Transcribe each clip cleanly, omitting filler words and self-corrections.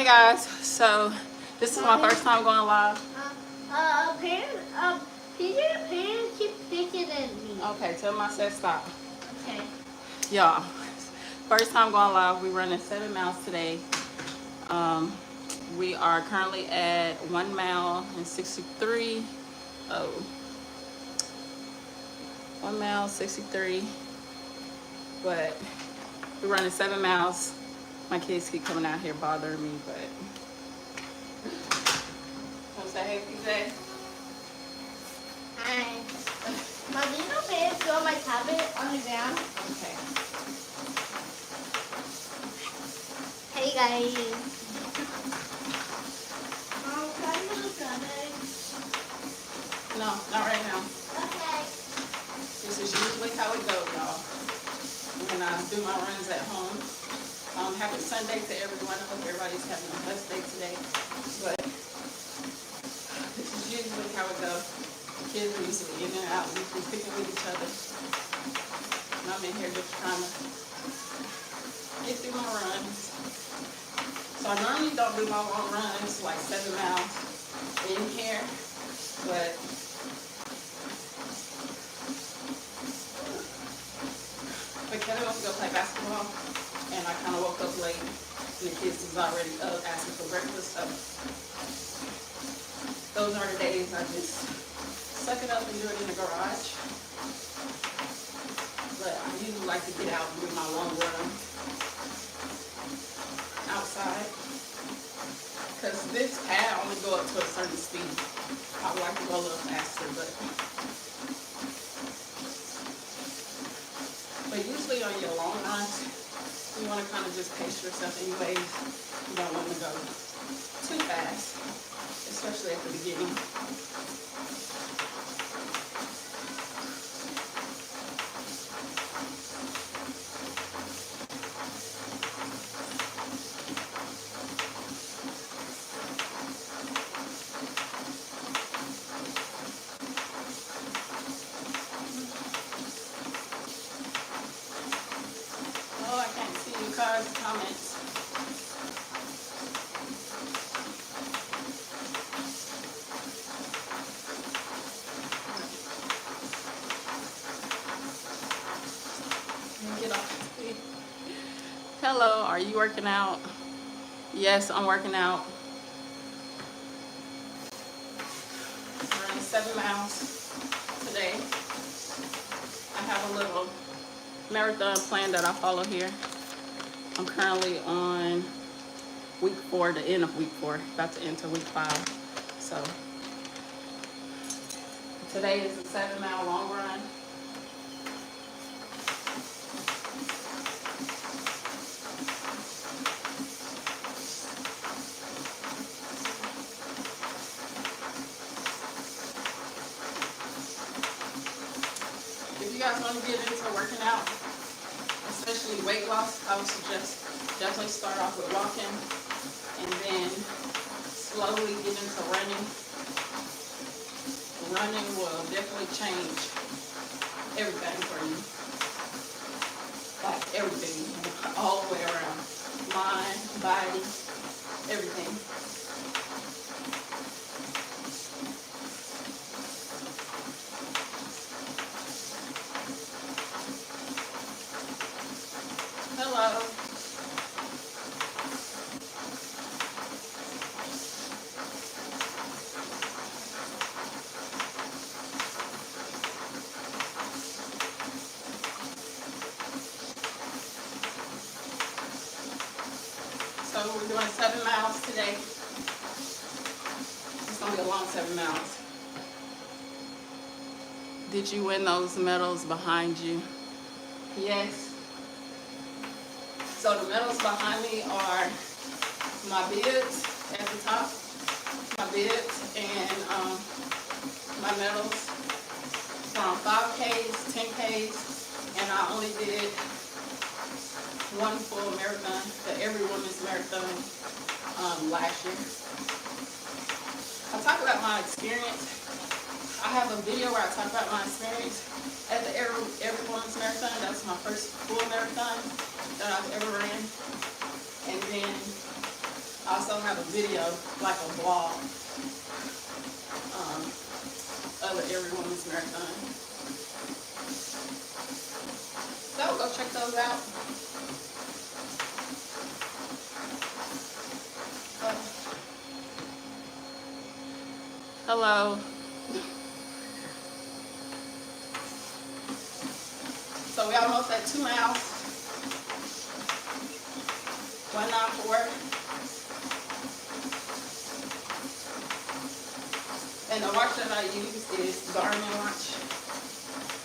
Hey guys, so this is my first time going live. PJ Pan keep picking at me. Okay, tell my set stop. Okay. Y'all, first time going live. We running 7 miles today. We are currently at 1 mile and 63. Oh, 1 mile 63. But we're running 7 miles. My kids keep coming out here bothering me, but come say hey, PJ. Hi. Mom, do you know Pan throw my tablet on the ground? Okay. Hey guys. Mom, can I do something? No, not right now. Okay. This is usually how it goes, y'all. When I do my runs at home. Happy Sunday to everyone. I hope everybody's having a blessed day today. But this is usually how it goes. The kids are usually in and out, usually picking with each other. And I'm in here just trying to get through my runs. So I normally don't do my long runs, like 7 miles in here. But Kelly wants to go play basketball, and I kind of woke up late, and the kids was already up asking for breakfast. So those are the days I just suck it up and do it in the garage. But I usually like to get out and do my long run outside, because this pad only go up to a certain speed. I would like to go a little faster, but usually on your long runs, you want to kind of just pace yourself anyways. You don't want to go too fast, especially at the beginning. Oh, I can't see you guys' comments. Get off. Hello, are you working out? Yes, I'm working out. Running 7 miles today. I have a little marathon plan that I follow here. I'm currently on week 4, the end of week 4, about to enter week 5. So today is a 7-mile long run. If you guys want to get into working out, especially weight loss, I would suggest definitely start off with walking and then slowly get into running. Running will definitely change everything for you. Like everything, all the way around. Mind, body, everything. Hello. So we're doing 7 miles today. It's gonna be a long 7 miles. Did you win those medals behind you? Yes. So the medals behind me are my bibs at the top, my bibs and my medals from 5Ks, 10Ks, and I only did one full marathon, the Every Women's Marathon last year. I'll talk about my experience. I have a video where I talk about my experience at the Every Women's Marathon. That's my first full marathon that I've ever ran. And then I also have a video, like a vlog, of the Every Women's Marathon. So go check those out. Hello. So we almost at 2 miles. 194. And the watch that I use is Garmin watch.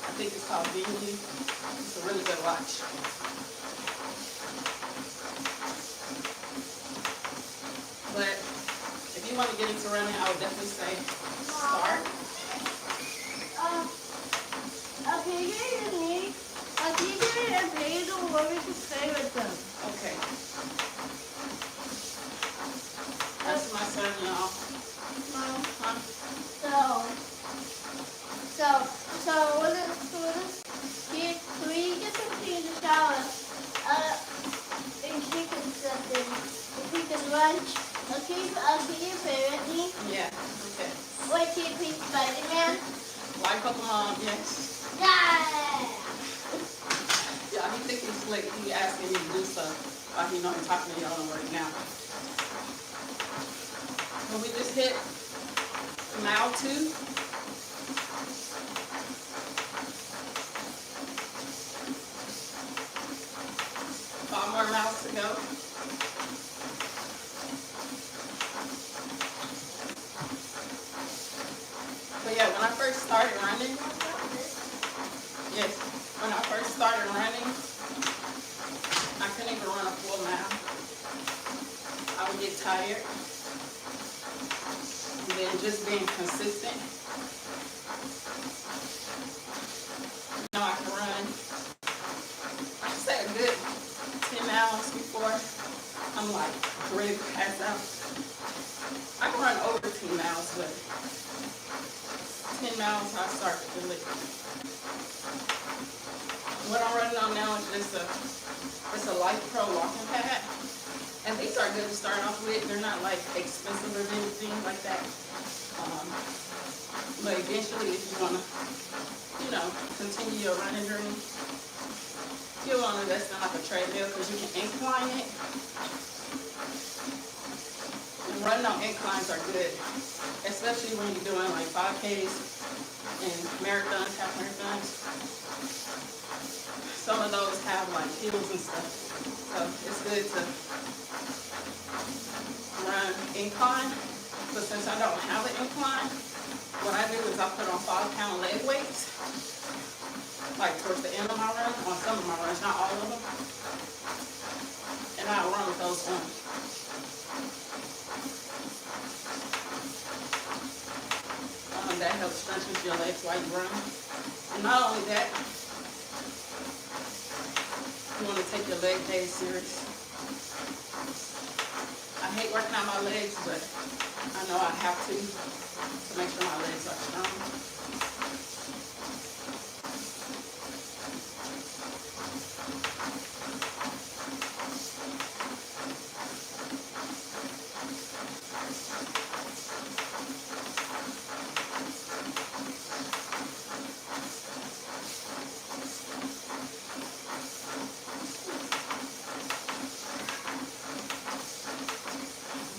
I think it's called Venue. It's a really good watch. But if you want to get into running, I would definitely say start. Okay, you guys need. Can you give me a page of what we can play with them? Okay. That's my son, y'all. Mom. Huh? So when we get to clean the shower, and chicken something, if we can lunch, can you play with me? Yeah, okay. Wait, can you play Spider-Man? Like Pokemon, yes. Yeah! Yeah, he think he's slick. He asking me to do stuff while he know I'm talking to y'all right now. But we just hit mile 2. Five more miles to go. But yeah, when I first started running, yes, when I first started running, I couldn't even run a full mile. I would get tired. And then just being consistent. You know, I can run. I said a good 10 miles before I'm like ready to pass out. I can run over 10 miles, but 10 miles I start to feel it. What I'm running on now is just it's a Life Pro walking pad. And these are good to start off with. They're not like expensive or anything like that. But eventually if you want to, you know, continue your running journey, you'll want to invest in like a treadmill because you can incline it. And running on inclines are good, especially when you're doing like 5Ks and marathons, half marathons. Some of those have like hills and stuff, so it's good to run incline. But since I don't have an incline, what I do is I put on 5-pound leg weights, like towards the end of my run, on some of my runs, not all of them, and I'll run with those on. That helps strengthen your legs while you run. And not only that, you want to take your leg day serious. I hate working out my legs, but I know I have to make sure my legs are strong.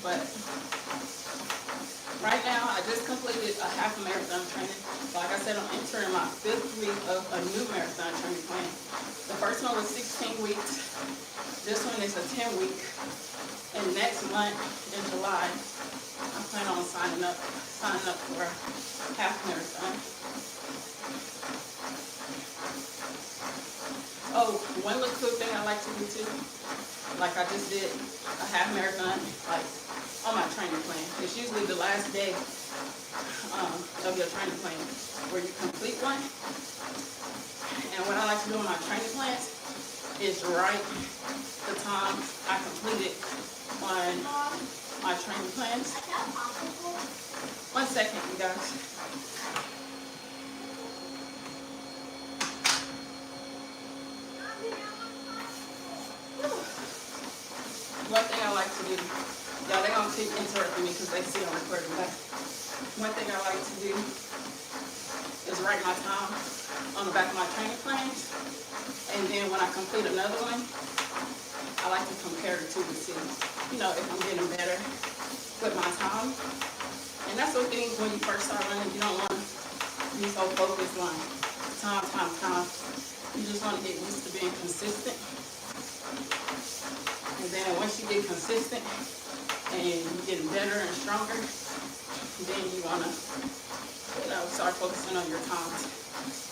But right now, I just completed a half marathon training. Like I said, I'm entering my 5th week of a new marathon training plan. The first one was 16 weeks. This one is a 10-week. And next month, in July, I plan on signing up for a half marathon. Oh, one little cool thing I like to do too, like I just did a half marathon, like on my training plan. It's usually the last day of your training plan where you complete one. And what I like to do on my training plans is write the time I completed on my training plans. 1 second, you guys. One thing I like to do, y'all keep interrupting me because they see I'm recording. But one thing I like to do is write my time on the back of my training plans. And then when I complete another one, I like to compare the two to see, you know, if I'm getting better with my time. And that's the thing when you first start running, you don't want to be so focused on time. You just want to get used to being consistent. And then once you get consistent and you're getting better and stronger, then you want to, you know, start focusing on your times.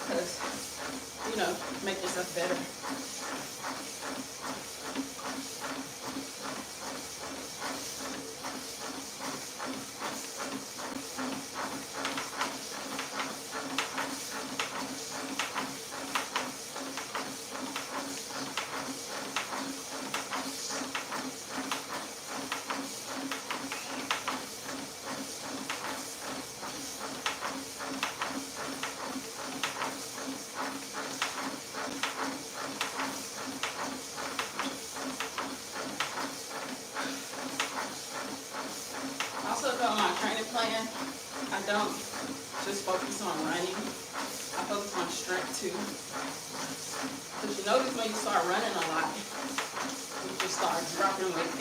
Because, you know, make yourself better. Also, about my training plan, I don't just focus on running. I focus on strength too. Because you notice when you start running a lot, you just start dropping weight.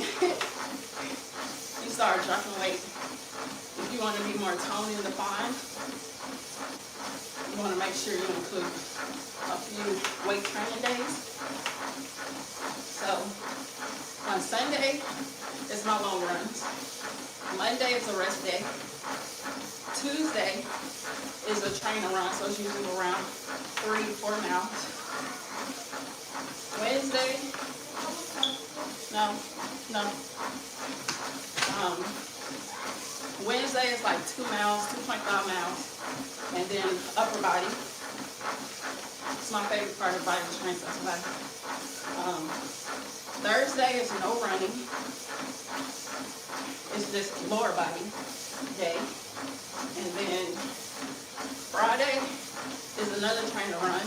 You start dropping weight. If you want to be more toned and defined, you want to make sure you include a few weight training days. So on Sunday, it's my long runs. Monday is a rest day. Tuesday is a trainer run, so it's usually around 3 to 4 miles. Wednesday, Wednesday is like 2 miles, 2.5 miles, and then upper body. It's my favorite part of body strength exercise. Thursday is no running. It's just lower body day. And then Friday is another trainer run.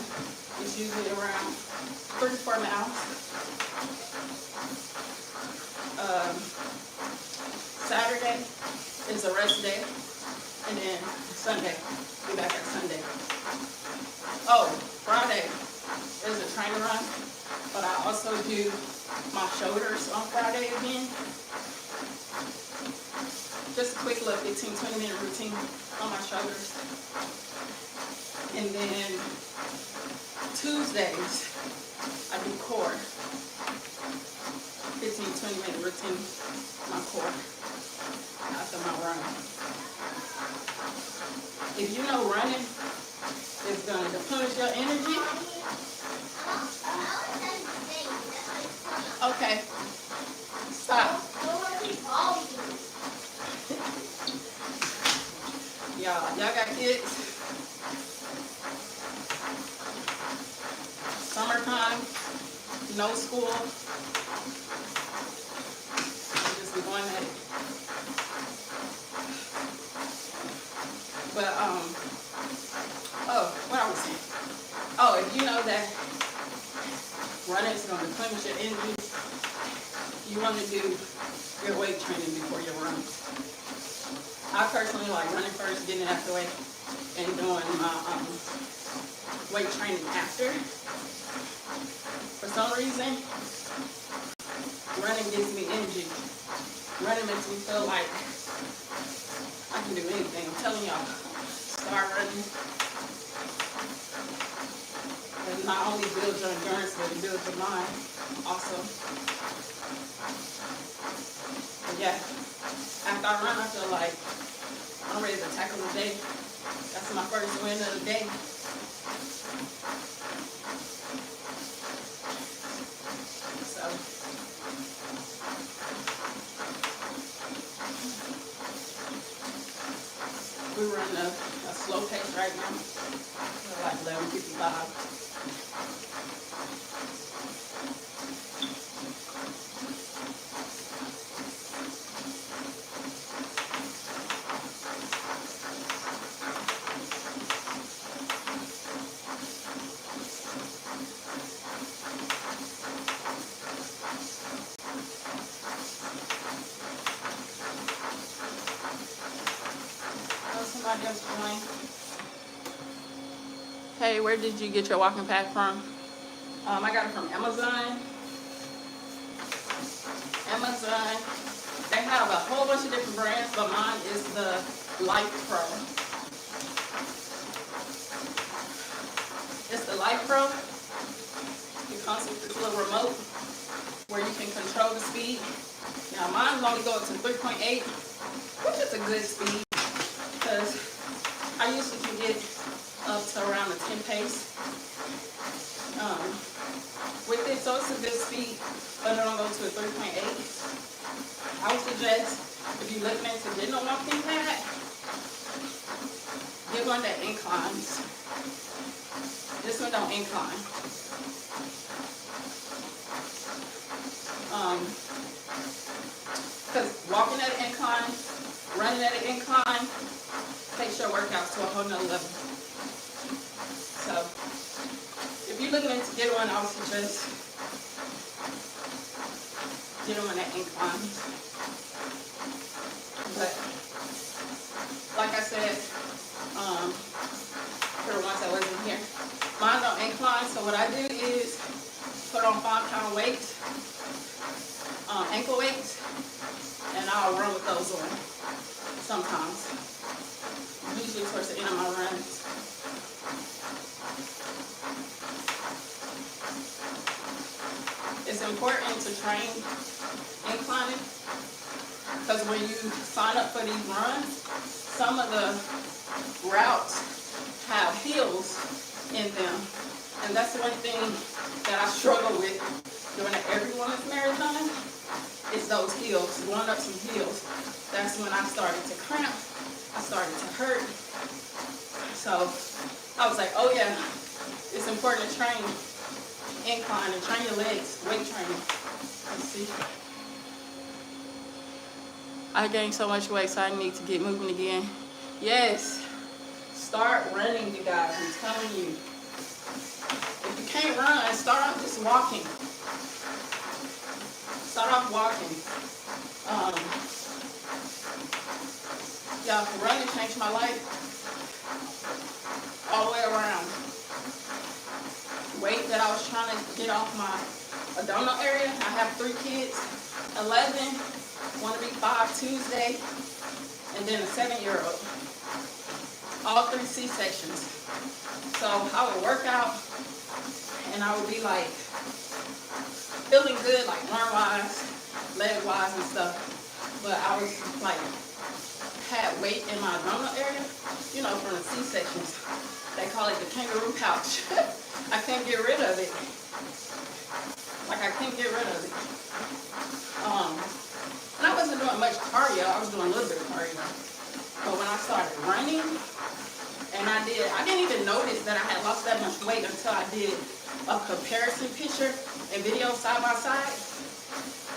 It's usually around 3 to 4 miles. Saturday is a rest day. And then Sunday, be back at Sunday. Oh, Friday is a trainer run. But I also do my shoulders on Friday again. Just a quick little 15-20 minute routine on my shoulders. And then Tuesdays, I do core. 15-20 minute routine, my core, after my run. If you know running is going to deplenish your energy, okay, stop. Y'all got kids? Summertime, no school. You just be going at it. But oh, what I was saying. Oh, if you know that running is going to replenish your energy, you want to do your weight training before your runs. I personally like running first, getting it out the way, and doing my weight training after. For some reason, running gives me energy. Running makes me feel like I can do anything. I'm telling y'all, start running. It not only builds your endurance, but it builds your mind also. But yeah, after I run, I feel like I'm ready to tackle the day. That's my first win of the day. So, we're running a slow pace right now. We're like 11:55. anybody else join. Hey, where did you get your walking pack from? I got it from Amazon. They have a whole bunch of different brands, but mine is the Life Pro. It's the Life Pro. It comes with this little remote where you can control the speed. Now mine's only go up to 3.8, which is a good speed because I usually can get up to around the 10 pace with it, so it's a good speed, but it don't go to a 3.8. I would suggest if you're looking into getting a walking pad, get one that inclines. This one don't incline. Because walking at an incline, running at an incline, takes your workouts to a whole nother level. So, if you're looking into get one, I would suggest get one that inclines. But, like I said, for the ones that wasn't here, mine don't incline, so what I do is put on 5-pound weights, ankle weights, and I'll run with those on sometimes, usually towards the end of my runs. It's important to train inclining because when you sign up for these runs, some of the routes have hills in them, and that's one thing that I struggle with doing an every woman's marathon is those hills, going up some hills. That's when I started to cramp, I started to hurt. So I was like, oh yeah, it's important to train incline and train your legs, weight training. Let's see. I gained so much weight, so I need to get moving again. Yes, start running, you guys, I'm telling you. If you can't run, start off just walking. Start off walking. Yeah, running changed my life all the way around. Weight that I was trying to get off my abdominal area. I have 3 kids, 11, want to be 5 Tuesday, and then a 7-year-old. All 3 C-sections. So I would work out and I would be like feeling good, like arm-wise, leg-wise and stuff. But I was like, had weight in my abdominal area, you know, from the C-sections. They call it the kangaroo pouch. I can't get rid of it. Like I can't get rid of it. And I wasn't doing much cardio. I was doing a little bit of cardio. But when I started running, and I didn't even notice that I had lost that much weight until I did a comparison picture and video side by side.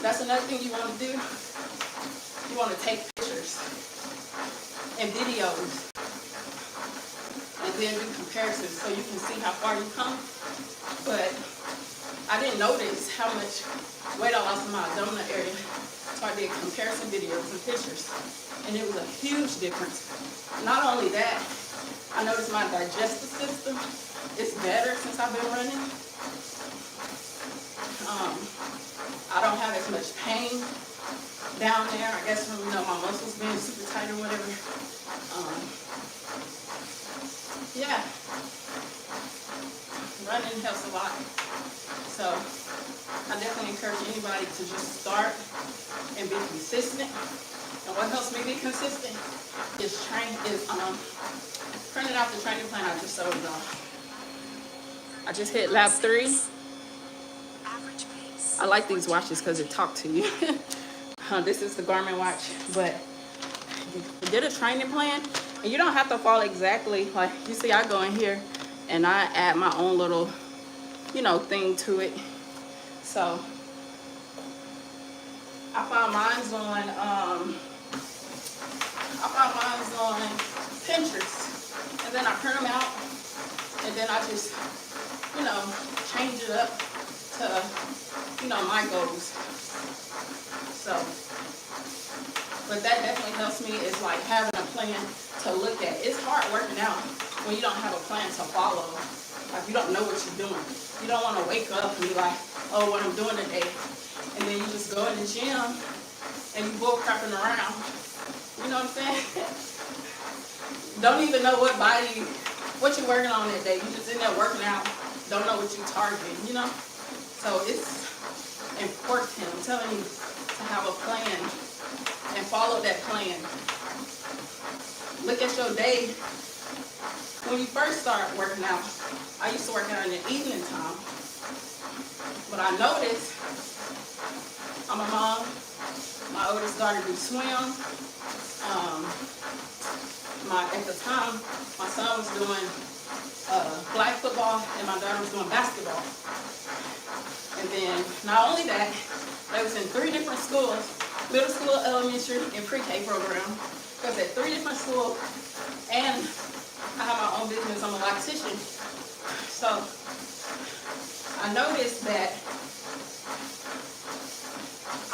That's another thing you want to do. You want to take pictures and videos and then do comparisons so you can see how far you come. But I didn't notice how much weight I lost in my abdominal area. So I did comparison videos and pictures. And it was a huge difference. Not only that, I noticed my digestive system is better since I've been running. I don't have as much pain down there. I guess from, you know, my muscles being super tight or whatever. Yeah. Running helps a lot. So I definitely encourage anybody to just start and be consistent. And what helps me be consistent is printing out the training plan I just showed y'all. I just hit lap 3. I like these watches because they talk to you. This is the Garmin watch, but you get a training plan, and you don't have to follow exactly like you see. I go in here and I add my own little, you know, thing to it. So I found mine's on Pinterest, and then I print them out, and then I just, you know, change it up to, you know, my goals. So But that definitely helps me, is like having a plan to look at. It's hard working out when you don't have a plan to follow. Like you don't know what you're doing. You don't want to wake up and be like, oh, what I'm doing today. And then you just go in the gym and you bull crapping around. You know what I'm saying? Don't even know what you're working on that day. You just in there working out. Don't know what you're targeting, you know? So it's important, I'm telling you, to have a plan and follow that plan. Look at your day. When you first start working out, I used to work out in the evening time. But I noticed, I'm a mom, my oldest daughter do swim. At the time, my son was doing flag football and my daughter was doing basketball. And then not only that, they was in 3 different schools, middle school, elementary, and pre-K program. Because at 3 different schools, and I have my own business, I'm a lactician. So I noticed that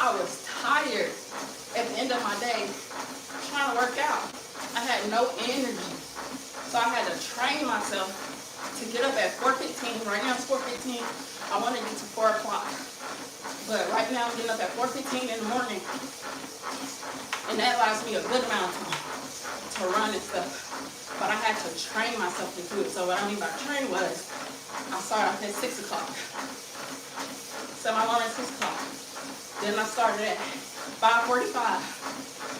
I was tired at the end of my day trying to work out. I had no energy. So I had to train myself to get up at 4:15. Right now it's 4:15. I want to get to 4 o'clock. But right now I'm getting up at 4:15 in the morning. And that allows me a good amount of time to run and stuff. But I had to train myself to do it. So what I mean by train was, I started off at 6 o'clock. So my alarm at 6 o'clock. Then I started at 5:45,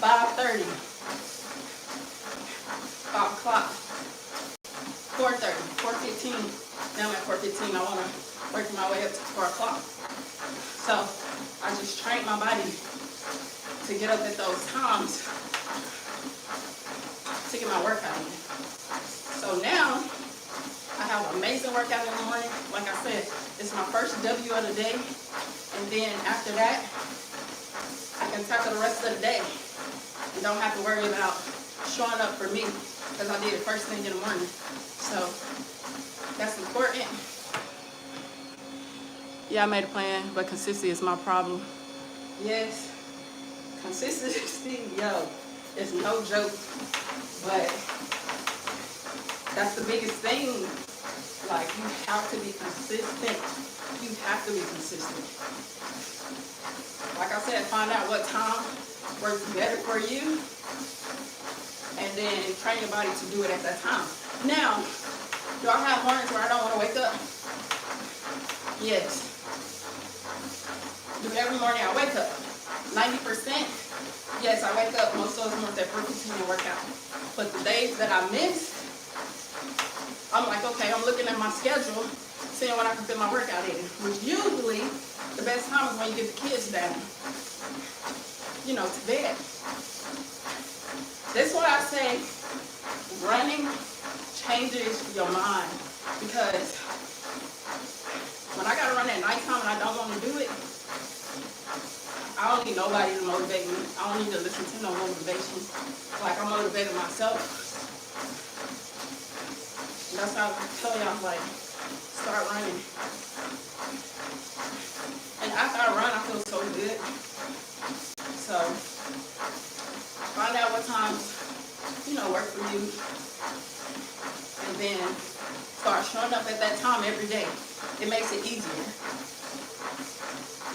5:30, 5 o'clock, 4:30, 4:15. Now I'm at 4:15. I want to work my way up to 4 o'clock. So I just trained my body to get up at those times to get my workout in. So now I have an amazing workout in the morning. Like I said, it's my first W of the day. And then after that, I can tackle the rest of the day and don't have to worry about showing up for me because I did it first thing in the morning. So that's important. Yeah, I made a plan, but consistency is my problem. Yes, consistency, yo, it's no joke. But that's the biggest thing. Like, you have to be consistent. You have to be consistent. Like I said, find out what time works better for you. And then train your body to do it at that time. Now, do I have mornings where I don't want to wake up? Yes. Do every morning I wake up. 90%, yes, I wake up most of those mornings at 4:15 and work out. But the days that I miss, I'm like, okay, I'm looking at my schedule, seeing when I can fit my workout in. Which usually, the best time is when you get the kids down, to bed. That's why I say running changes your mind. Because when I gotta run at nighttime and I don't want to do it, I don't need nobody to motivate me. I don't need to listen to no motivation. Like, I'm motivating myself. And that's how I tell y'all, like, start running. And after I run, I feel so good. So, find out what times, work for you. And then start showing up at that time every day. It makes it easier.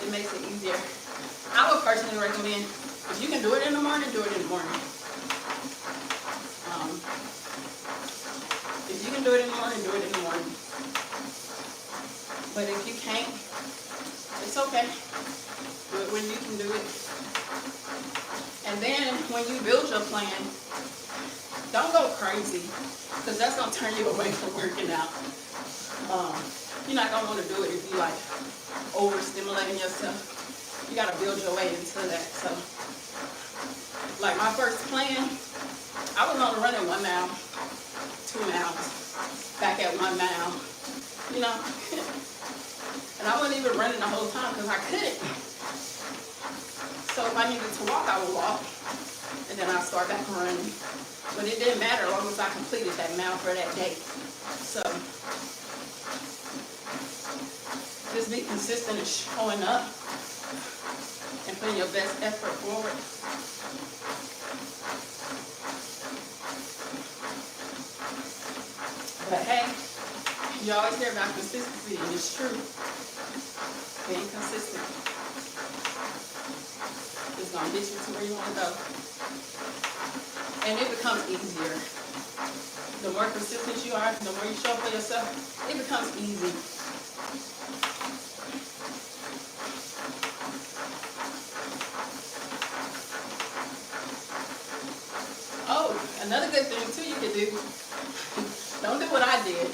It makes it easier. I would personally recommend, if you can do it in the morning, do it in the morning. If you can do it in the morning, do it in the morning. But if you can't, it's okay. Do it when you can do it. And then when you build your plan, don't go crazy, because that's going to turn you away from working out. You're not going to want to do it if you like overstimulating yourself. You got to build your way into that. So, like my first plan, I was on the run at 1 mile, 2 miles, back at 1 mile, and I wasn't even running the whole time because I couldn't. So if I needed to walk, I would walk, and then I'd start back running. But it didn't matter as long as I completed that mile for that day. So just be consistent in showing up and putting your best effort forward. You always hear about consistency, and it's true. Being consistent is going to get you to where you want to go. And it becomes easier. The more consistent you are, the more you show up for yourself, it becomes easy. Oh, another good thing too you could do, don't do what I did.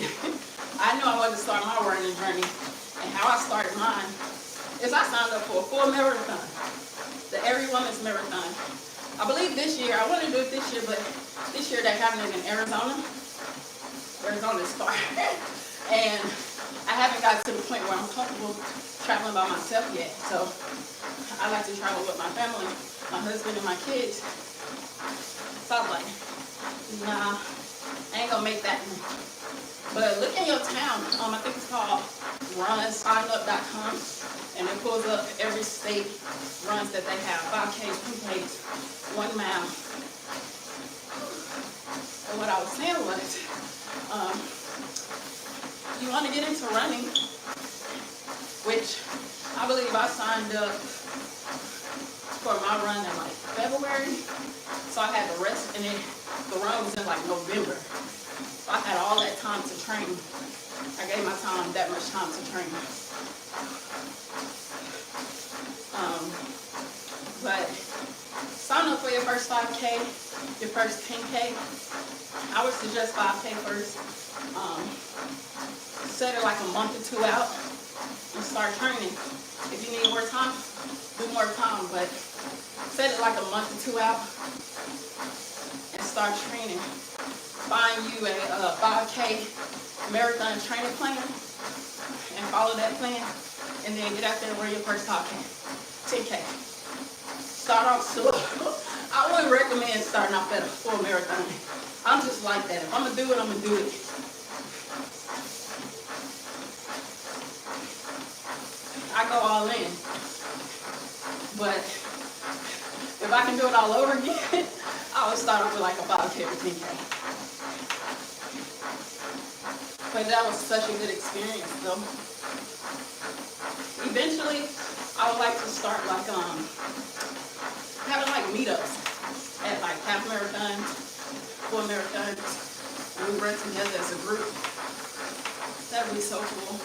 I knew I wanted to start my running journey, and how I started mine is I signed up for a full marathon, the Every Woman's Marathon. I believe this year, I want to do it this year, but this year they're having it in Arizona. Arizona is far. And I haven't got to the point where I'm comfortable traveling by myself yet. So I like to travel with my family, my husband and my kids. So I was like, nah, I ain't gonna make that one. But look in your town. I think it's called runsignup.com, and it pulls up every state runs that they have: 5Ks, 2Ks, 1 mile. And what I was saying was, you want to get into running, which I believe I signed up for my run in like February, so I had the rest, and then the run was in like November. So I had all that time to train. I gave my time that much time to train. But sign up for your first 5K, your first 10K. I would suggest 5K first. Set it like a month or 2 out and start training. If you need more time, do more time, but set it like a month or 2 out and start training. Find you a 5K marathon training plan and follow that plan, and then get out there and run your first 5K, 10K. Start off slow. I wouldn't recommend starting off at a full marathon. I'm just like that. If I'm going to do it, I'm going to do it. I go all in. But if I can do it all over again, I would start off with like a 5K or 10K. But that was such a good experience though. Eventually, I would like to start like having like meetups at like half marathons, full marathons, and we run together as a group. That would be so cool.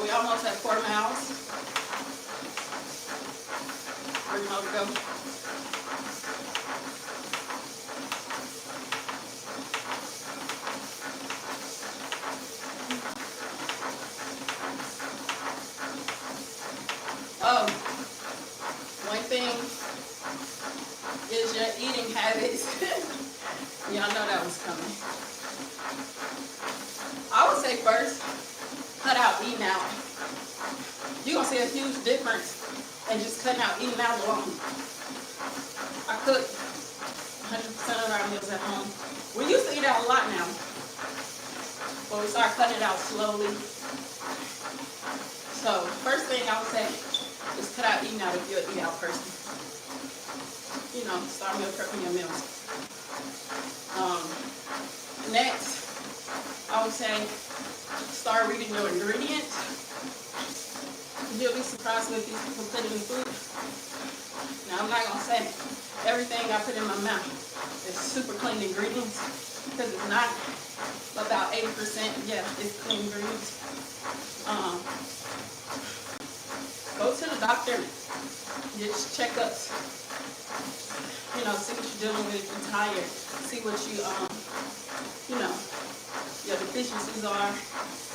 We almost at 4 miles. Where you want to go? Oh, one thing is your eating habits. Y'all know that was coming. I would say first, cut out eating out. You're going to see a huge difference in just cutting out eating out alone. I cook 100% of our meals at home. We used to eat out a lot now, but we started cutting it out slowly. So first thing I would say is cut out eating out if you're an eat out person. You know, start meal prepping your meals. Next, I would say start reading your ingredients. You'll be surprised what these people put in the food. Now, I'm not going to say everything I put in my mouth is super clean ingredients, because it's not. About 80%, yeah, it's clean ingredients. Go to the doctor, get your checkups. You know, see what you're dealing with, if you're tired, see what you know, your deficiencies are,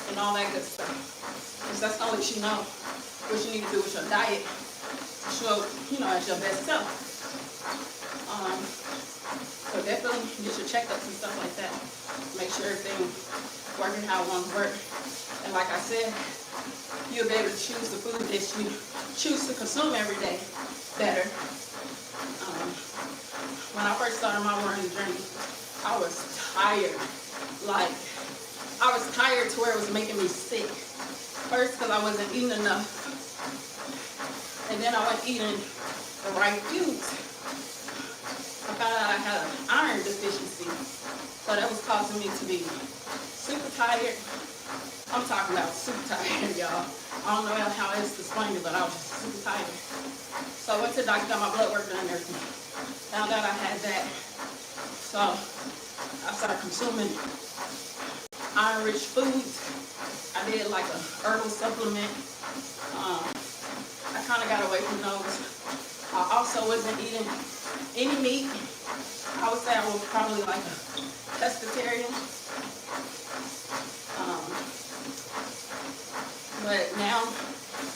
and all that good stuff. Because that's going to let you know what you need to do with your diet to show, you know, as your best self. So definitely get your checkups and stuff like that. Make sure everything's working how it wants to work. And like I said, you'll be able to choose the food that you choose to consume every day better. When I first started my running journey, I was tired. Like, I was tired to where it was making me sick. First, because I wasn't eating enough. And then I wasn't eating the right foods. I found out I had an iron deficiency. So that was causing me to be super tired. I'm talking about super tired, y'all. I don't know how else to explain it, but I was just super tired. So I went to the doctor, got my blood work done and everything. Found out I had that. So I started consuming iron-rich foods. I did like a herbal supplement. I kind of got away from those. I also wasn't eating any meat. I would say I was probably like a pescatarian. But now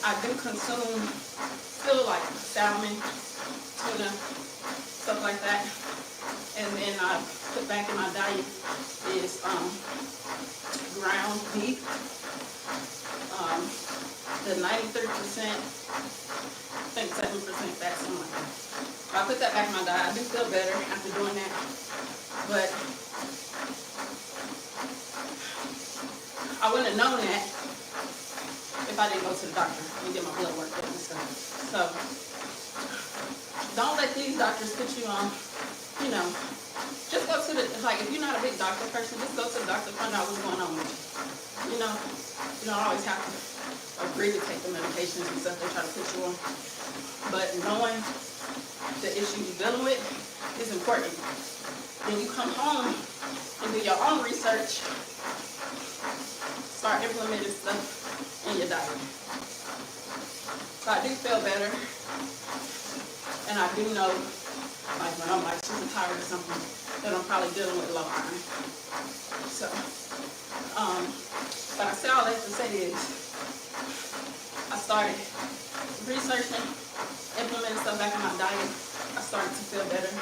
I do consume still like salmon, tuna, stuff like that. And then I put back in my diet is ground beef. The 93%, I think 7% fat, something like that. So I put that back in my diet. I do feel better after doing that. But I wouldn't have known that if I didn't go to the doctor and get my blood work done and stuff. So don't let these doctors put you on, you know, just go to the, like, if you're not a big doctor person, just go to the doctor, find out what's going on with you. You know, you don't always have to agree to take the medications and stuff they try to put you on. But knowing the issue you're dealing with is important. When you come home and do your own research, start implementing stuff in your diet. So I do feel better. And I do know, like when I'm like super tired or something, that I'm probably dealing with low iron. So, but I say all that to say is, I started researching, implementing stuff back in my diet. I started to feel better,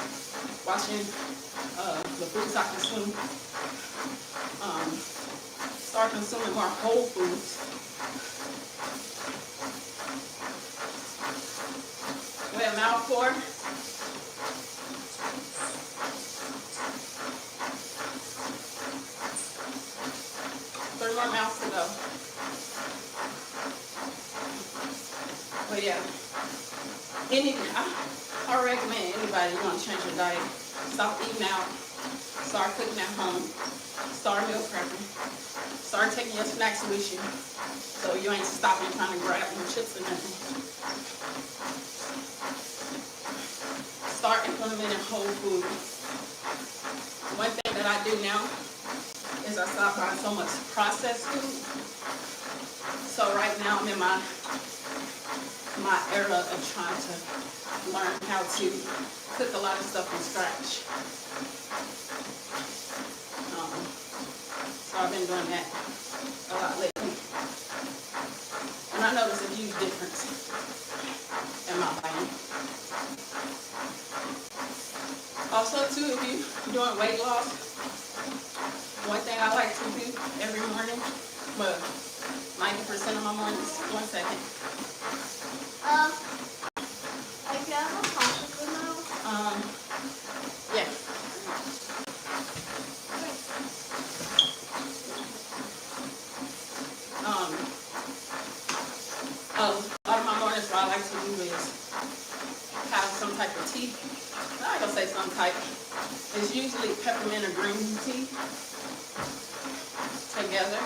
watching the foods I consume. Start consuming more whole foods. We have mouth for 3 more mouths to go. But yeah, I recommend anybody who want to change your diet, stop eating out, start cooking at home, start meal prepping, start taking your snacks with you, so you ain't stopping trying to grab them chips or nothing. Start implementing whole food. One thing that I do now is I stop buying so much processed food. So right now I'm in my era of trying to learn how to cook a lot of stuff from scratch. So I've been doing that a lot lately. And I notice a huge difference in my body. Also too, if you're doing weight loss, one thing I like to do every morning, but 90% of my mornings, 1 second. If you have a popsicle now? Yeah. A lot of my mornings, what I like to do is have some type of tea. I'm not gonna say some type. It's usually peppermint or green tea together.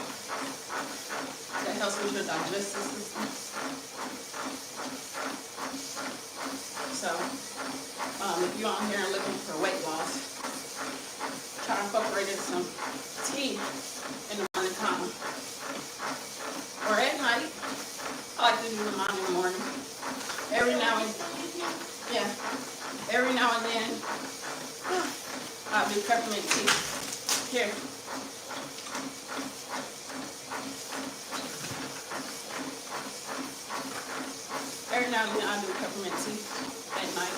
That helps with your digestive system. So, if you're on here and looking for weight loss, try to incorporate in some tea in the morning time. Or at night. I like to do mine in the morning. Every now and then, I'll do peppermint tea. Here. Every now and then, I'll do peppermint tea at night.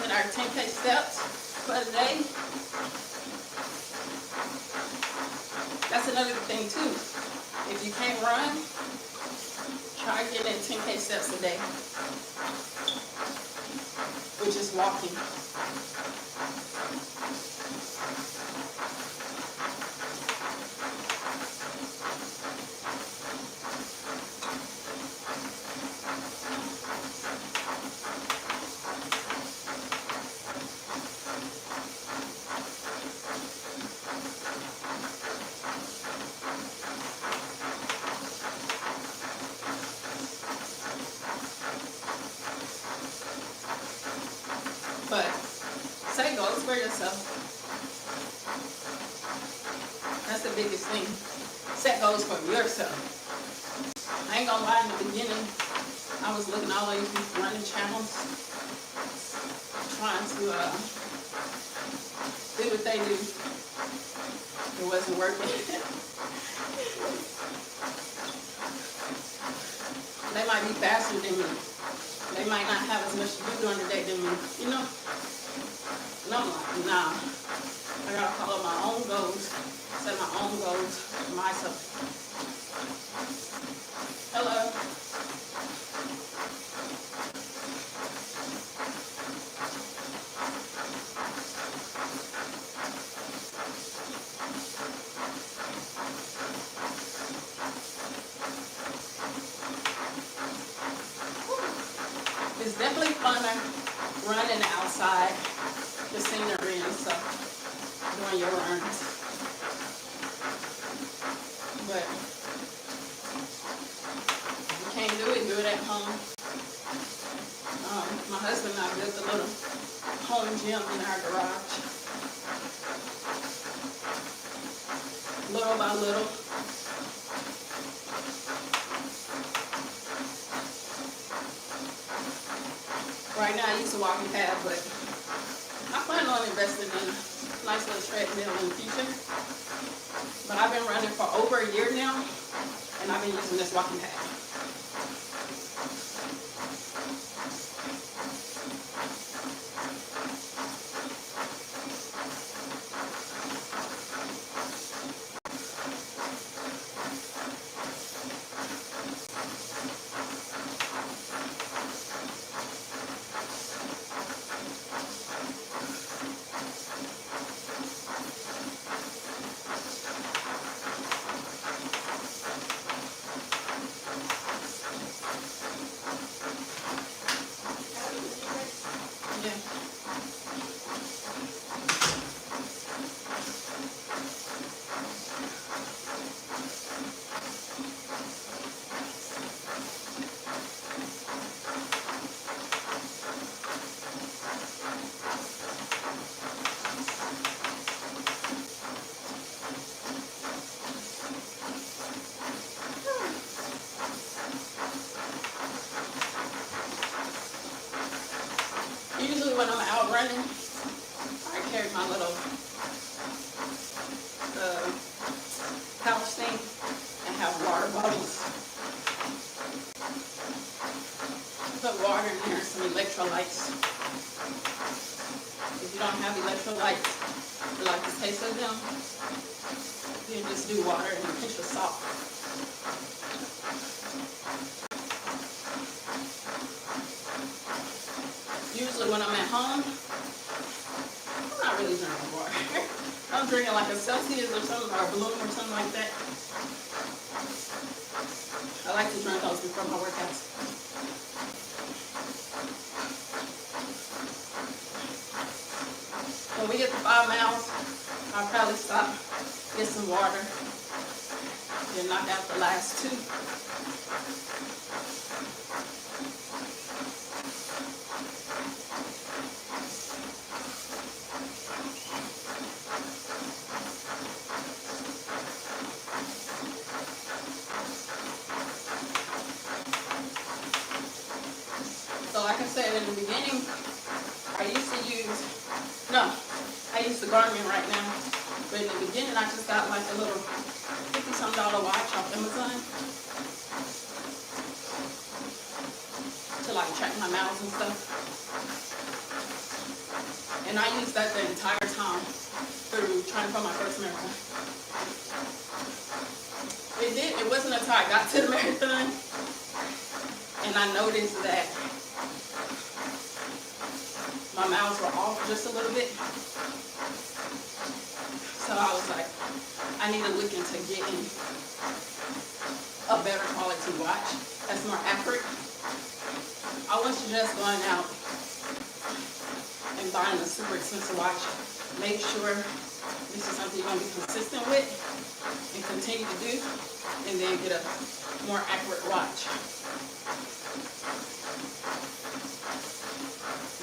doing our 10K steps for the day. That's another thing too. If you can't run, try getting 10K steps a day, which is walking. But set goals for yourself. That's the biggest thing. Set goals for yourself. I ain't gonna lie, in the beginning, I was looking all over these running channels, trying to do what they do. It wasn't working. They might be faster than me. They might not have as much to do during the day than me, you know? And I'm like, nah. I gotta follow my own goals, set my own goals for myself. Hello. It's definitely funner running outside, the scenery and stuff, doing your runs. But if you can't do it at home. My husband and I built a little home gym in our garage. Little by little. Right now I use a walking pad, but I plan on investing in a nice little treadmill in the future. But I've been running for over a year now, and I've been using this walking pad. Usually when I'm out running, I carry my little pouch thing and have water bottles. Put water in there and some electrolytes. If you don't have electrolytes, you like the taste of them, you just do water and a pinch of salt. Usually when I'm at home, I'm not really drinking water. I'm drinking like a Celsius or something, or a Bloom or something like that. I like to drink those before my workouts. When we get to 5 miles, I'll probably stop, get some water, then knock out the last 2. So like I said in the beginning, I used the Garmin right now, but in the beginning I just got like a little $50-some watch off Amazon to like track my miles and stuff. And I used that the entire time through trying to run my first marathon. It wasn't until I got to the marathon and I noticed that my miles were off just a little bit. So I was like, I need to look into getting a better quality watch that's more accurate. I wasn't just going out and buying a super expensive watch. Make sure this is something you're going to be consistent with and continue to do, and then get a more accurate watch.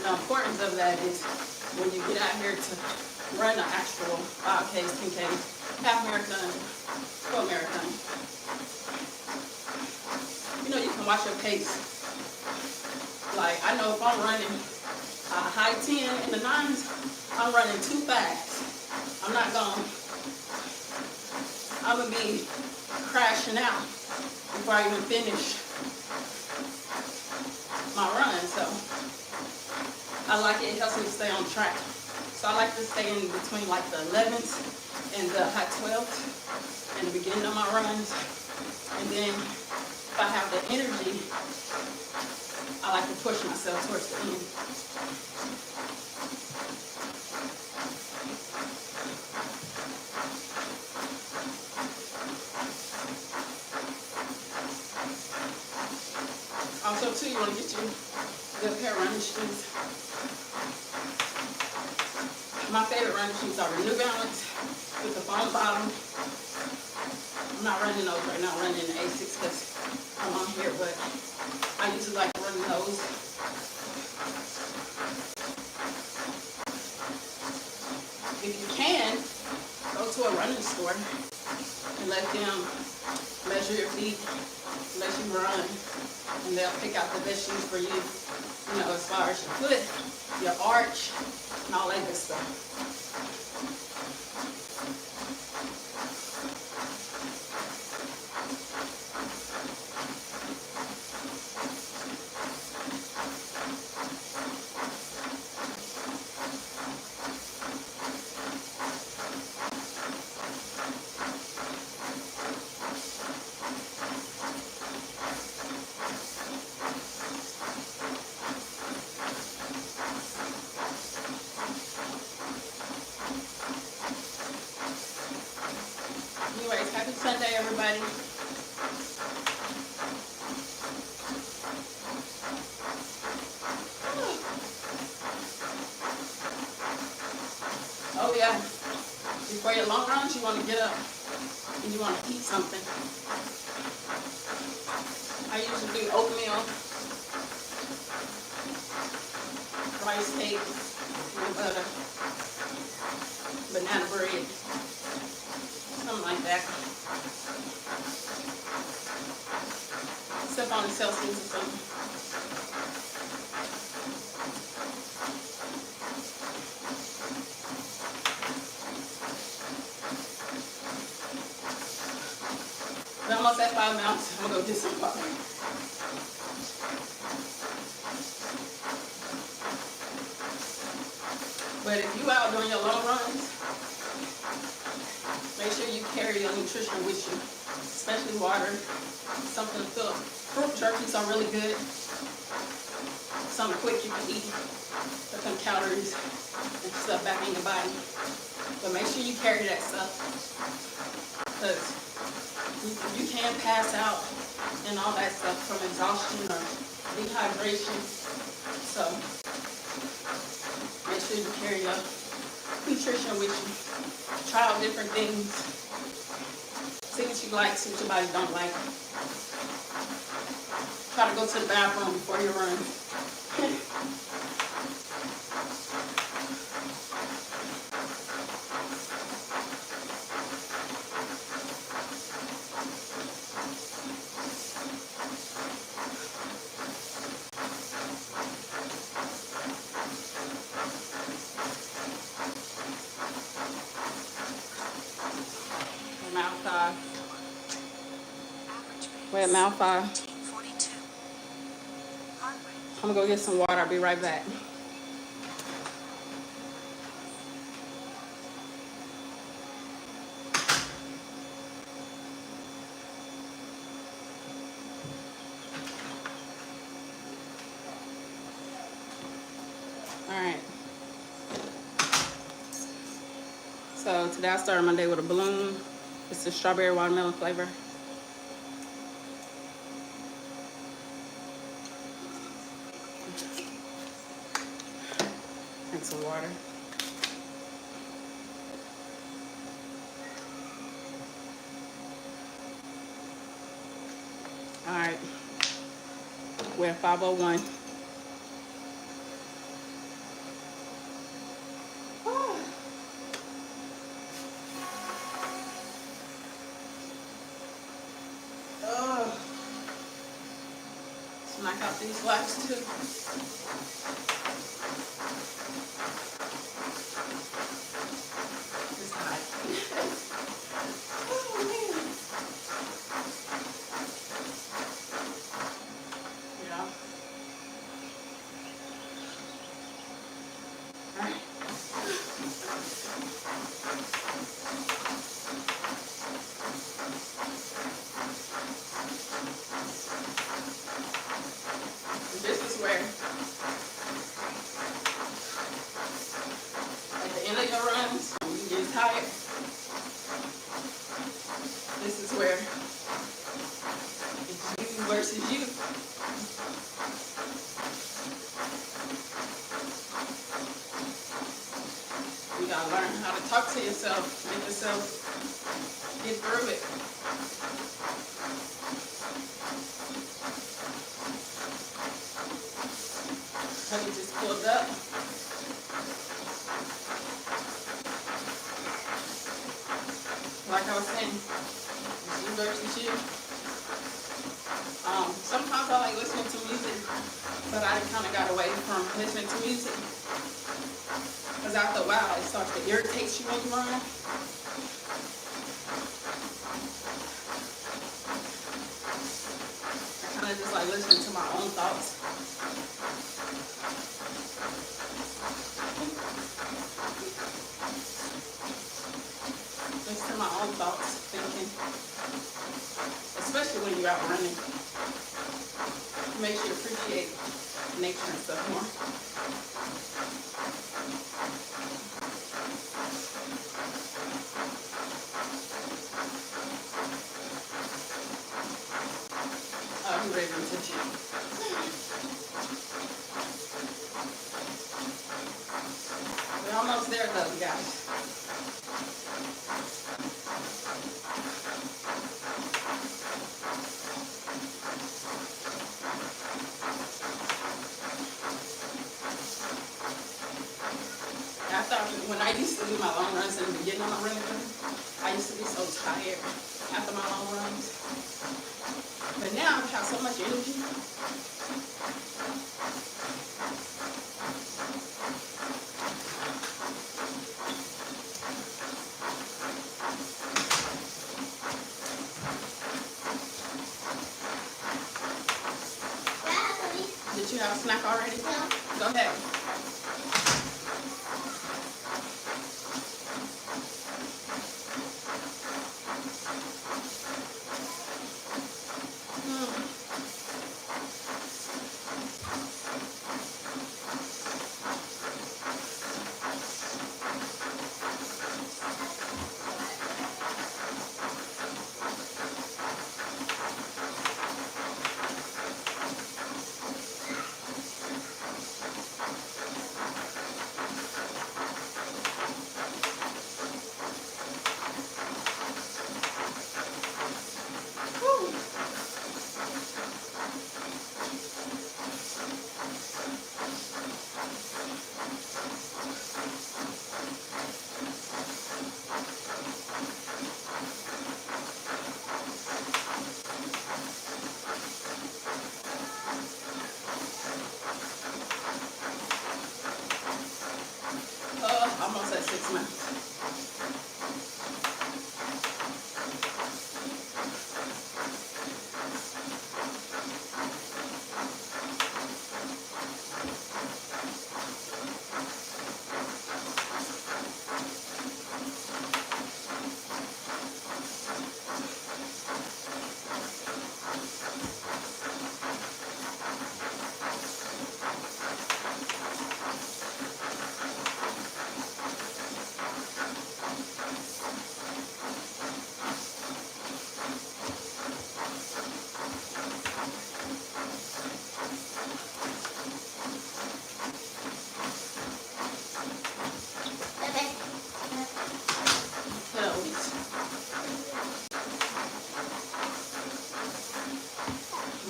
The importance of that is when you get out here to run an actual 5Ks, 10Ks, half marathon, full marathon, you know, you can watch your pace. Like, I know if I'm running a high 10 in the 9s, I'm running too fast. I'm gonna be crashing out before I even finish my run. So I like it. It helps me to stay on track. So I like to stay in between like the 11s and the high 12s in the beginning of my runs. And then if I have the energy, I like to push myself towards the end. Also, too, you want to get you a good pair of running shoes. My favorite running shoes are the New Balance with the foam bottom. I'm not running those right now. I'm running the Asics because I'm on here, but I usually like running those. If you can, go to a running store and let them measure your feet, let you run, and they'll pick out the best shoes for you, you know, as far as your foot, your arch, and all that good stuff. Anyways, happy Sunday, everybody. Oh yeah, before your long runs, you want to get up and you want to eat something. I usually do oatmeal, rice cake, with butter, banana bread, something like that. Step on the Celsius or something. We're almost at 5 miles. I'm gonna go do some water. But if you out doing your long runs, make sure you carry your nutrition with you, especially water, something to fill. Fruit jerkies are really good. Something quick you can eat, put some calories and stuff back in your body. But make sure you carry that stuff, because you can pass out and all that stuff from exhaustion or dehydration. So make sure you carry your nutrition with you. Try out different things. See what you like, see what your body don't like. Try to go to the bathroom before you run. We're at mile 5. I'm gonna go get some water. I'll be right back. So today I started my day with a balloon. It's the strawberry watermelon flavor. Drink some water. All right, we're at 5:01. Smack out these flags too. It's hot. Oh man. Yeah. All right. This is where, at the end of your runs, when you get tired, this is where it's you versus you. You gotta learn how to talk to yourself, make yourself get through it. Honey just pulled up. Like I was saying, it's you versus you. Sometimes I like listening to music, but I kind of got away from listening to music. Because after a while, it starts to irritate you when you run. I kind of just like listening to my own thoughts. Listen to my own thoughts, thinking. Especially when you're out running. It makes you appreciate nature and stuff more. Oh, I'm ready to touch it. We're almost there though, guys. I thought when I used to do my long runs in the beginning of my running career, I used to be so tired after my long runs. But now I have so much energy. Did you have a snack already? No. Go ahead.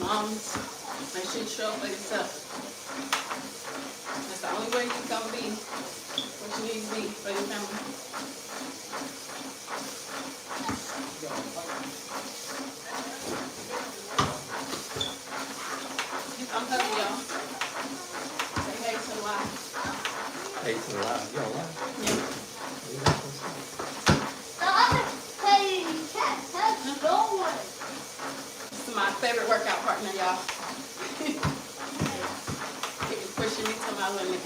moms, make sure you show up for yourself. That's the only way you can be what you need to be for your family. I'm hugging y'all. Say hey to the live. Hey to the live. You alright? Yeah. The other lady can't touch no one. This is my favorite workout partner, y'all. Keep pushing me to my limit.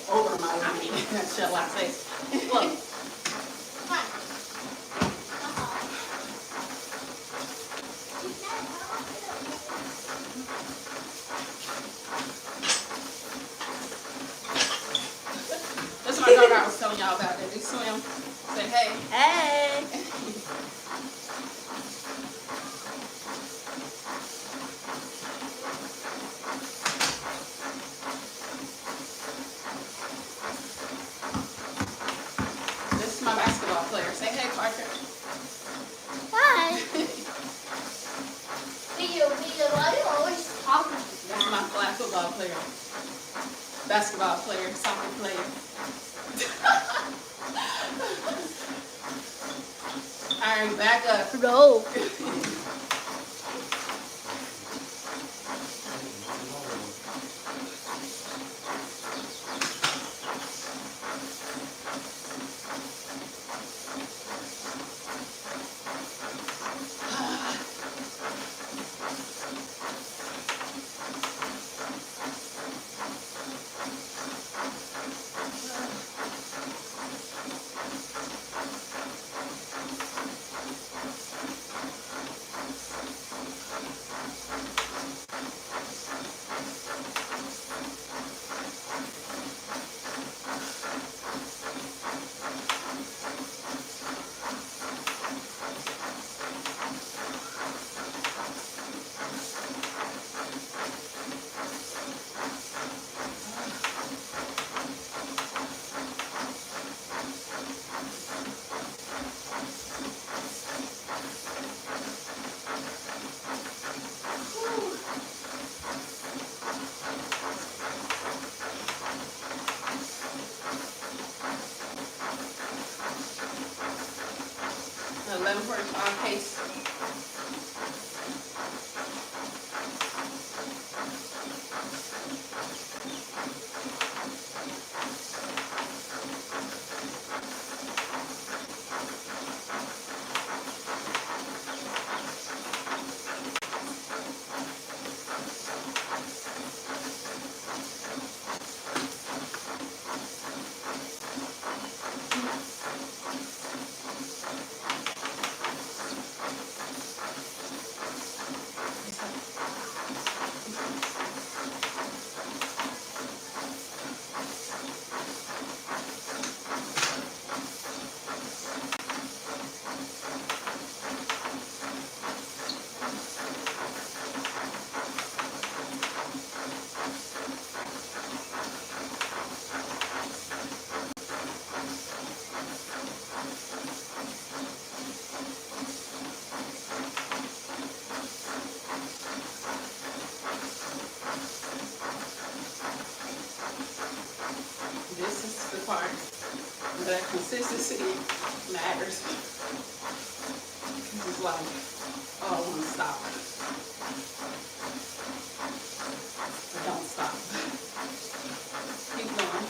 Over my limit, shall I say. Look. That's my daughter I was telling y'all about that. They swim. Say hey. Hey. This is my basketball player. Say hey, Parker. Hi. Video, why do you always talk to me? This is my flag football player. Basketball player. Soccer player. Alright, back up. No. The 11:45 case. This is the part where that consistency matters. This is like, oh, I want to stop. But don't stop. Keep going.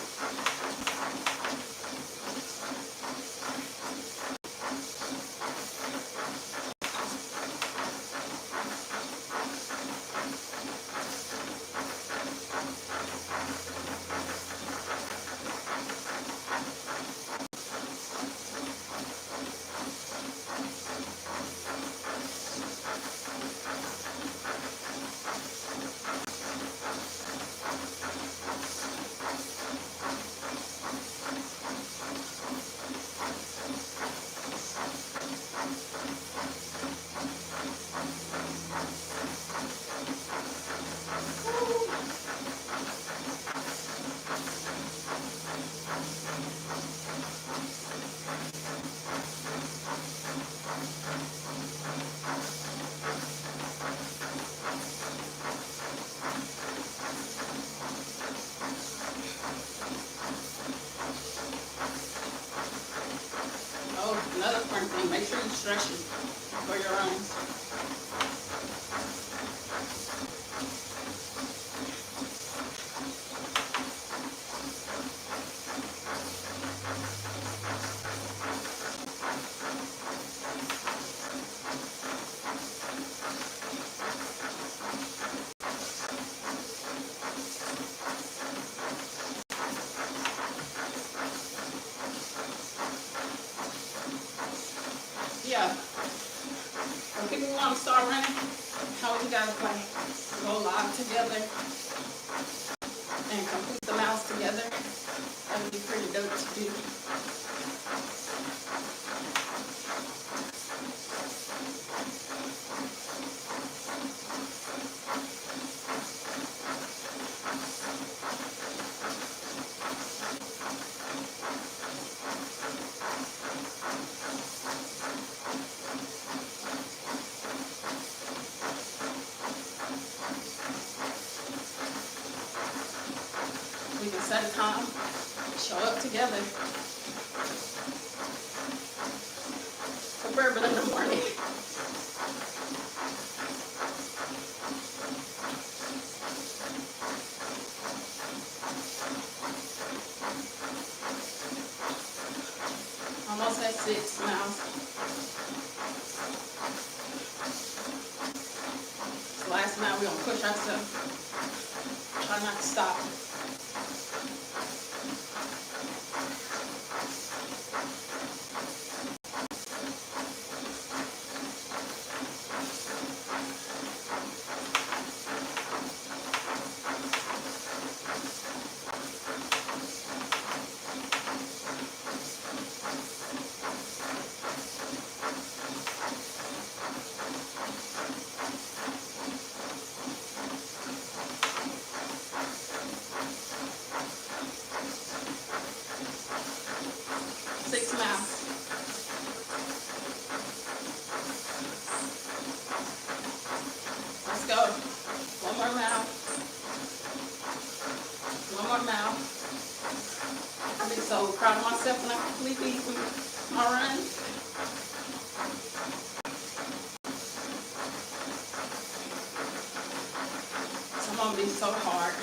stretch it for your runs. Yeah. When people want to start running, how would you guys play? Go live together and complete the miles together. That would be pretty dope to do. We can set a time, show up together. Preferably in the morning. Almost at 6 miles. So last mile, we're gonna push ourselves. Try not to stop. Let's go. One more mile. One more mile. I'll be so proud of myself when I complete my run. Some of them be so hard.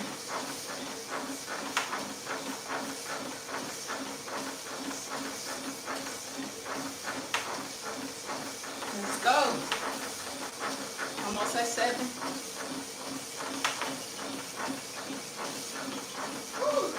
Let's go. Almost at 7. Woo.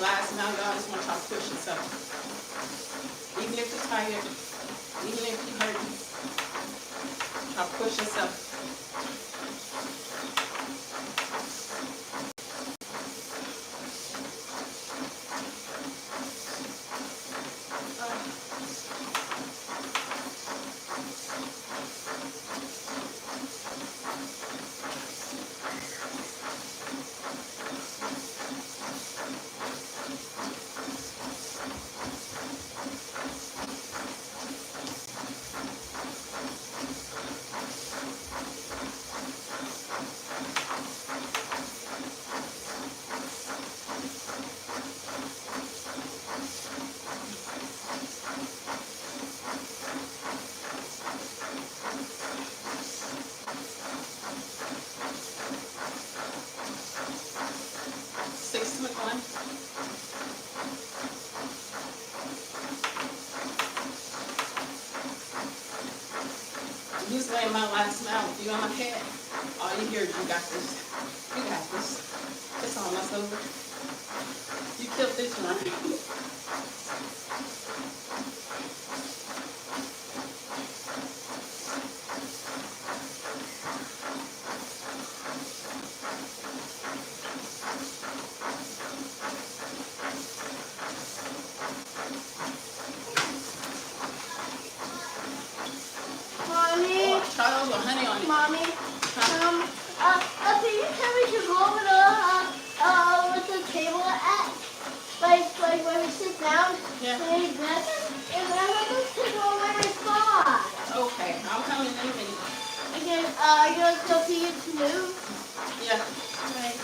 Last now, y'all just want y'all to push yourself. Even if you're tired, even if you're hurting, try to push yourself. Usually in my last mile, if you're on my head, all you hear is you got this. You got this. It's almost over. You killed this run. McDonald's with honey on it. Mommy, Huh? can you tell me to go over to, with the table at? Like when we sit down, Yeah. and eat breakfast, and then I'm going to take over my spot. Okay, I'm coming in a minute. Again, you're going to go see it to move? Yeah. Right.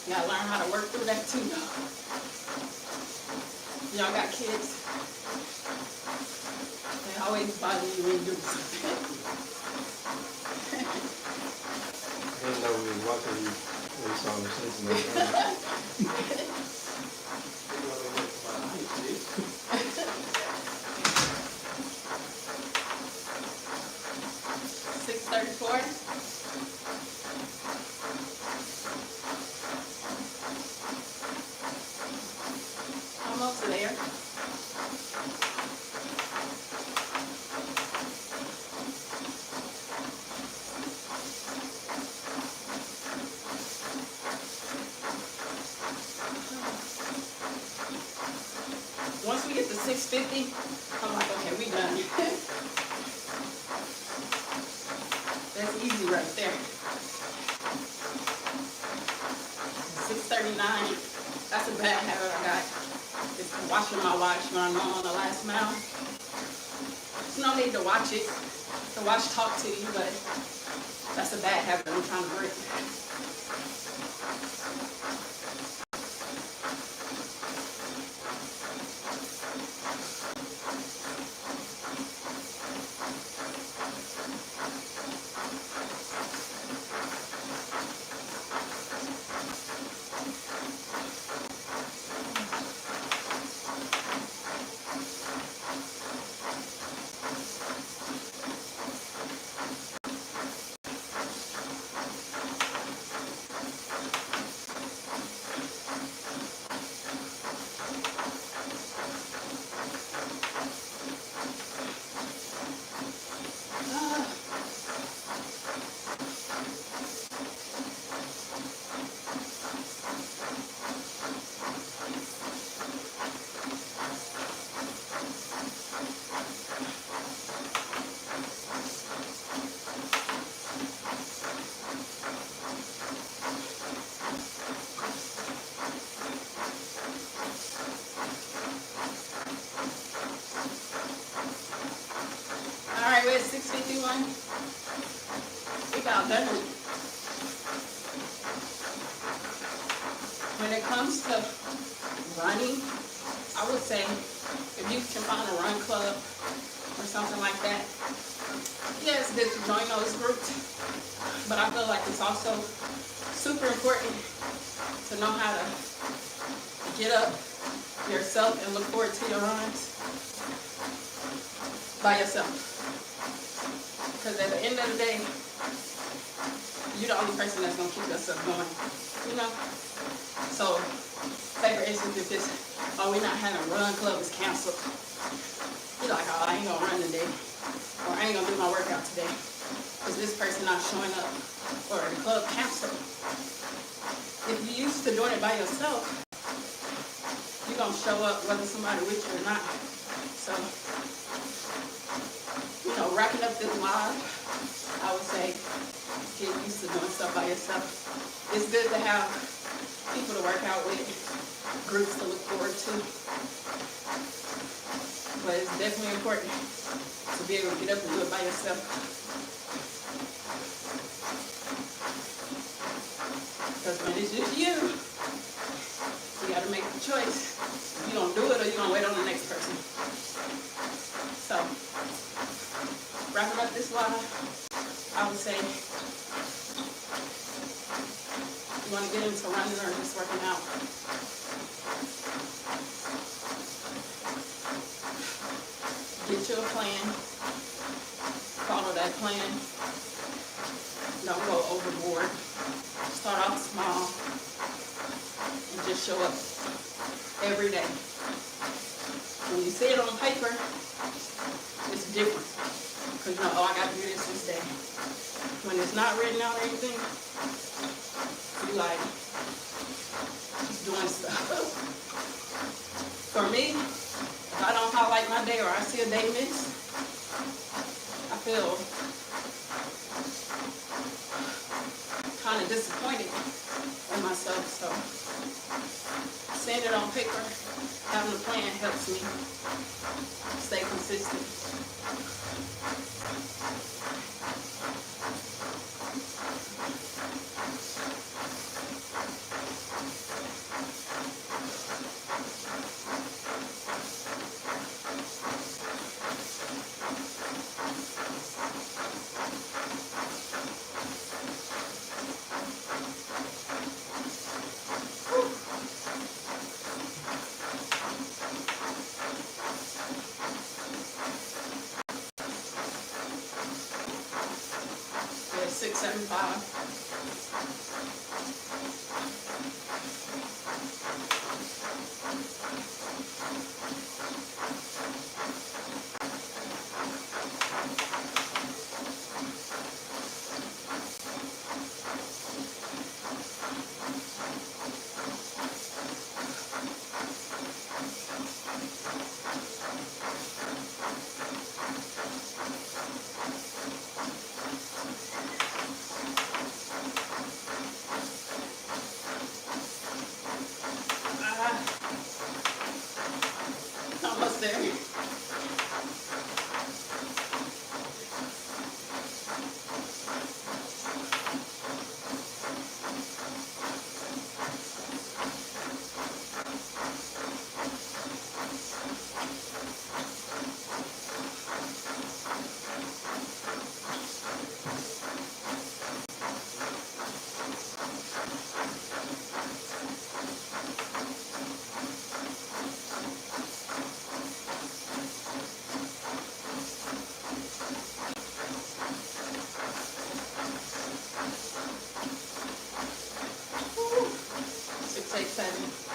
You gotta learn how to work through that too, though. Y'all got kids? They always bother you when you do something. I didn't know we was watching you. We saw the Simpsons. 6:34. Almost there. Once we get to 6:50, I'm like, okay, we done. That's easy right there. 6:39, that's a bad habit I got. It's watching my watch when I know I'm on the last mile. There's no need to watch it. The watch talk to you, but that's a bad habit I'm trying to break. All right, we're at 6:51. We about done. When it comes to running, I would say if you can find a run club or something like that, yeah, it's good to join those groups. But I feel like it's also super important to know how to get up yourself and look forward to your runs by yourself. Because at the end of the day, you're the only person that's going to keep yourself going, you know? So, say for instance, if it's, oh, we're not having a run club, it's canceled. You're like, oh, I ain't going to run today. Or I ain't going to do my workout today. Because this person not showing up. Or the club canceled. If you're used to doing it by yourself, you're going to show up whether somebody with you or not. So, you know, wrapping up this live, I would say get used to doing stuff by yourself. It's good to have people to work out with, groups to look forward to. But it's definitely important to be able to get up and do it by yourself. Because when it's just you got to make the choice. You don't do it or you don't wait on the next person. So, wrapping up this live, I would say you want to get into running or just working out. Get you a plan. Follow that plan. Don't go overboard. Start off small and just show up every day. When you see it on paper, it's different. Because you know, oh, I got to do this day. When it's not written out or anything, you be like doing stuff. For me, if I don't highlight my day or I see a day miss, I feel kind of disappointed in myself. So seeing it on paper, having a plan helps me stay consistent. Yeah, 675. Almost there. Woo. 687.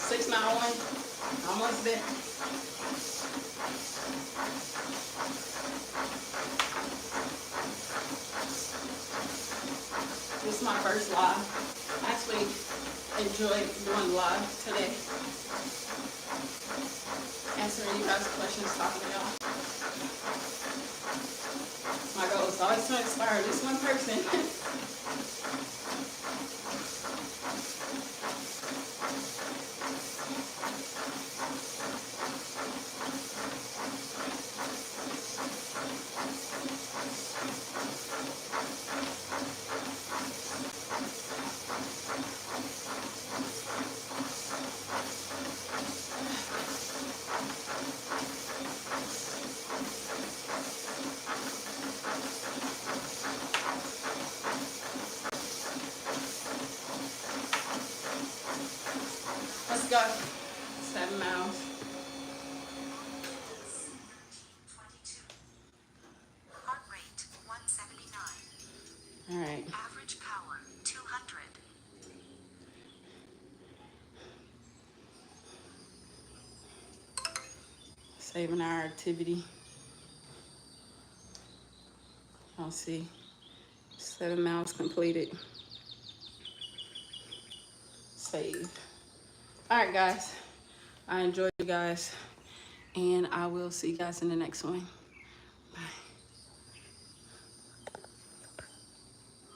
Six mile one, almost there. This is my first live. I actually enjoyed doing live today. Answering you guys' questions, talking to y'all. My goal is always to inspire at least one person. Let's go. 7 miles. Heart rate 179. All right. Average power 200. Saving our activity. I'll see. 7 miles completed. Save. All right, guys. I enjoyed you guys, and I will see you guys in the next one.